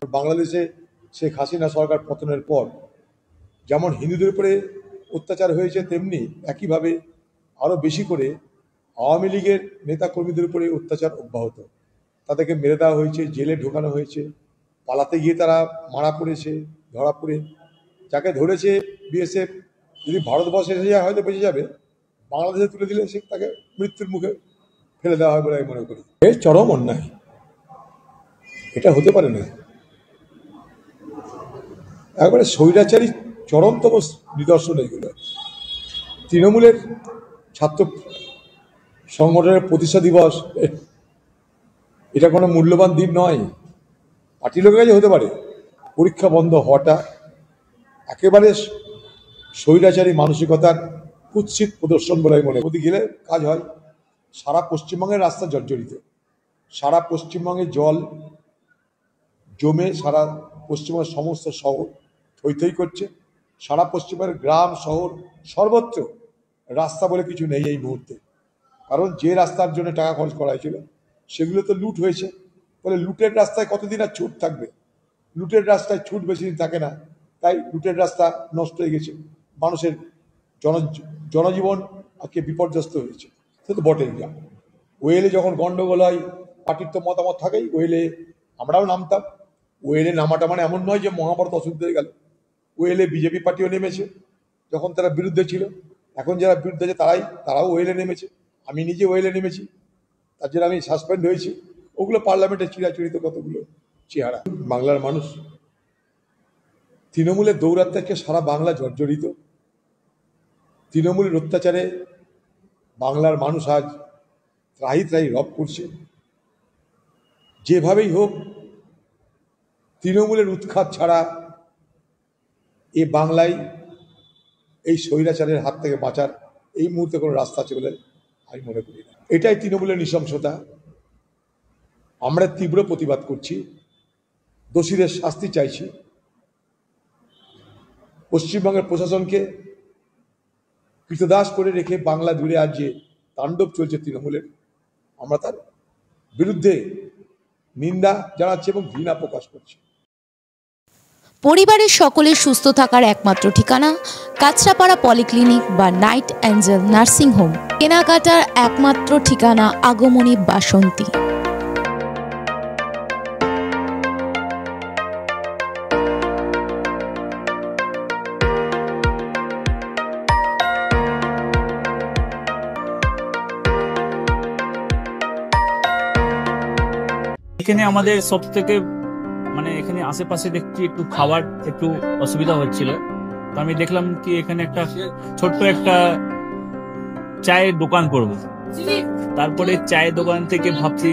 বাংলাদেশে শেখ হাসিনা সরকার পতনের পর যেমন হিন্দুদের উপরে অত্যাচার হয়েছে, তেমনি একইভাবে আরও বেশি করে আওয়ামী লীগের নেতা কর্মীদের উপরে অত্যাচার অব্যাহত। তাদেরকে মেরে দেওয়া হয়েছে, জেলে ঢোকানো হয়েছে, পালাতে গিয়ে তারা মারা পড়েছে, ধরা পড়ে। যাকে ধরেছে বিএসএফ যদি ভারতবর্ষে এসে যায় হয়তো বেঁচে যাবে, বাংলাদেশে তুলে দিলে সে তাকে মৃত্যুর মুখে ফেলে দেওয়া হয় বলে আমি মনে করি। এর চরম অন্যায়, এটা হতে পারে না। একবারে স্বৈরাচারী চরমতম নিদর্শন এগুলো। তৃণমূলের ছাত্র সংগঠনের প্রতিষ্ঠা দিবস, এটা কোনো মূল্যবান দিন নয়। পার্টি লোকের কাছে হতে পারে। পরীক্ষা বন্ধ হওয়াটা একেবারে স্বৈরাচারী মানসিকতার কুৎসিত প্রদর্শন বলে মনে করি। গেলে কাজ হয়। সারা পশ্চিমবঙ্গের রাস্তা জর্জরিত, সারা পশ্চিমবঙ্গে জল জমে সারা পশ্চিমবঙ্গের সমস্ত শহর থই থই করছে। সারা পশ্চিমবঙ্গের গ্রাম শহর সর্বত্র রাস্তা বলে কিছু নেই এই মুহূর্তে। কারণ যে রাস্তার জন্য টাকা খরচ করা হয়েছিল সেগুলো তো লুট হয়েছে। ফলে লুটের রাস্তায় কতদিন আর ছুট থাকবে? লুটের রাস্তায় ছুট বেশি দিন থাকে না, তাই লুটের রাস্তা নষ্ট হয়ে গেছে, মানুষের জনজীবন আজকে বিপর্যস্ত হয়েছে। সে তো বটেই। যা ওয়েলে যখন গন্ডগোল হয়, পার্টির তো মতামত থাকেই। ওয়েলে আমরাও নামতাম। ওয়েলে নামাটা মানে এমন নয় যে মহাভারত অশুদ্ধ হয়ে গেল। ওয়েলে বিজেপি পার্টিও নেমেছে যখন তারা বিরুদ্ধে ছিল। এখন যারা বিরুদ্ধে আছে তারাও ওয়েলে নেমেছে। আমি নিজে ওয়েলে নেমেছি, তার জন্য আমি সাসপেন্ড হয়েছি। ওগুলো পার্লামেন্টে চিরাচরিত কতগুলো চেহারা। বাংলার মানুষ তৃণমূলের দৌরাত্ম্যকে সারা বাংলা জর্জরিত। তৃণমূলের অত্যাচারে বাংলার মানুষ আজ ত্রাহি ত্রাহি রব করছে। যেভাবেই হোক তৃণমূলের উৎখাত ছাড়া এ বাংলায় এই স্বৈরাচারের হাত থেকে বাঁচার এই মুহূর্তে কোনো রাস্তা আছে বলে আমি মনে করি না। এটাই তৃণমূলের নৃশংসতা। আমরা তীব্র প্রতিবাদ করছি, দোষীদের শাস্তি চাইছি। পশ্চিমবঙ্গের প্রশাসনকে কৃতদাস করে রেখে বাংলা জুড়ে আজ যে তাণ্ডব চলছে তৃণমূলের, আমরা তার বিরুদ্ধে নিন্দা জানাচ্ছি এবং ঘৃণা প্রকাশ করছি। পরিবারের সকলের সুস্থ থাকার একমাত্র ঠিকানা কাঁচরাপাড়া পলিক্লিনিক বা নাইট অ্যাঞ্জেল নার্সিং হোম। কেনাকাটার একমাত্র ঠিকানা আগমনী বাসন্তী। এখানে আমাদের সব থেকে এখানে আশেপাশে দেখছি একটু খাবার একটু অসুবিধা হচ্ছিল, তো আমি দেখলাম কি এখানে একটা ছোট্ট একটা চায়ের দোকান করব। তারপরে চায়ের দোকান থেকে ভাবছি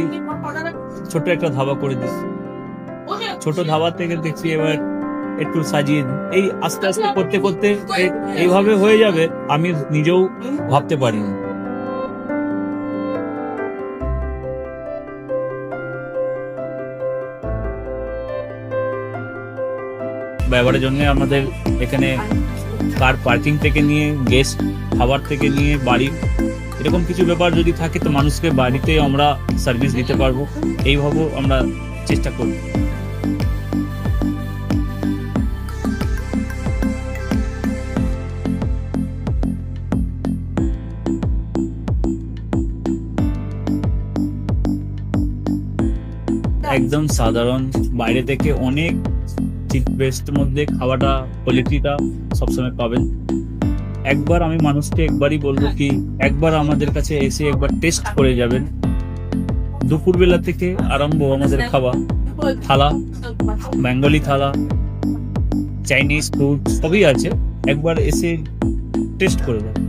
ছোট একটা ধাবা করে দিচ্ছি। ছোট ধাবা থেকে দেখছি এবার একটু সাজিয়ে এই আস্তে আস্তে করতে করতে এইভাবে হয়ে যাবে আমি নিজেও ভাবতে পারিনি। ব্যবহারের জন্য আমাদের এখানে কার পার্কিং থেকে নিয়ে গেস্ট খাবার থেকে নিয়ে বাড়ি এরকম কিছু ব্যাপার যদি থাকে তো মানুষকে বাড়িতে আমরা সার্ভিস দিতে পারবো, এইভাবে আমরা চেষ্টা করব। একদম সাধারণ, বাইরে থেকে অনেক চিপ বেস্টের মধ্যে খাওয়াটা কোয়ালিটিটা সবসময় পাবেন। একবার আমি মানুষকে একবারই বলবো কি একবার আমাদের কাছে এসে একবার টেস্ট করে যাবেন। দুপুরবেলা থেকে আরম্ভ আমাদের খাওয়া, থালা, বেঙ্গলি থালা, চাইনিজ ফুড সবই আছে, একবার এসে টেস্ট করে যাবেন।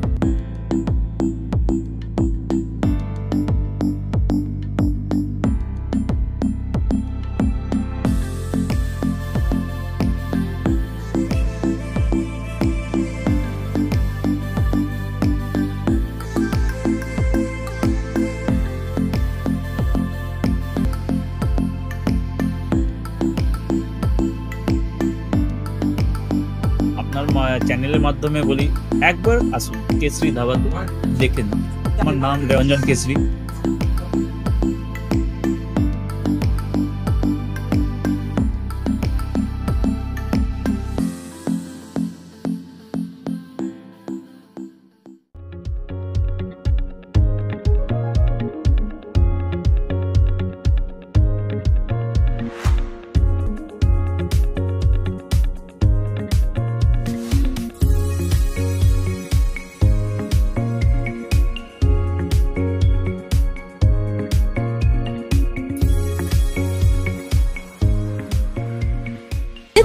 চ্যানেলের মাধ্যমে বলি একবার আসুন কেশরী ধাবাতে দেখেন। আমার নাম রঞ্জন কেশরী।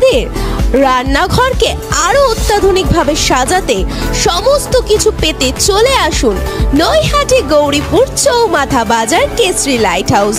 বাড়ির রান্নাঘরকে আরো অত্যাধুনিকভাবে সাজাতে সমস্ত কিছু পেতে চলে আসুন নৈহাটি গৌরীপুর চৌমাথা বাজার কেশরী লাইট হাউস।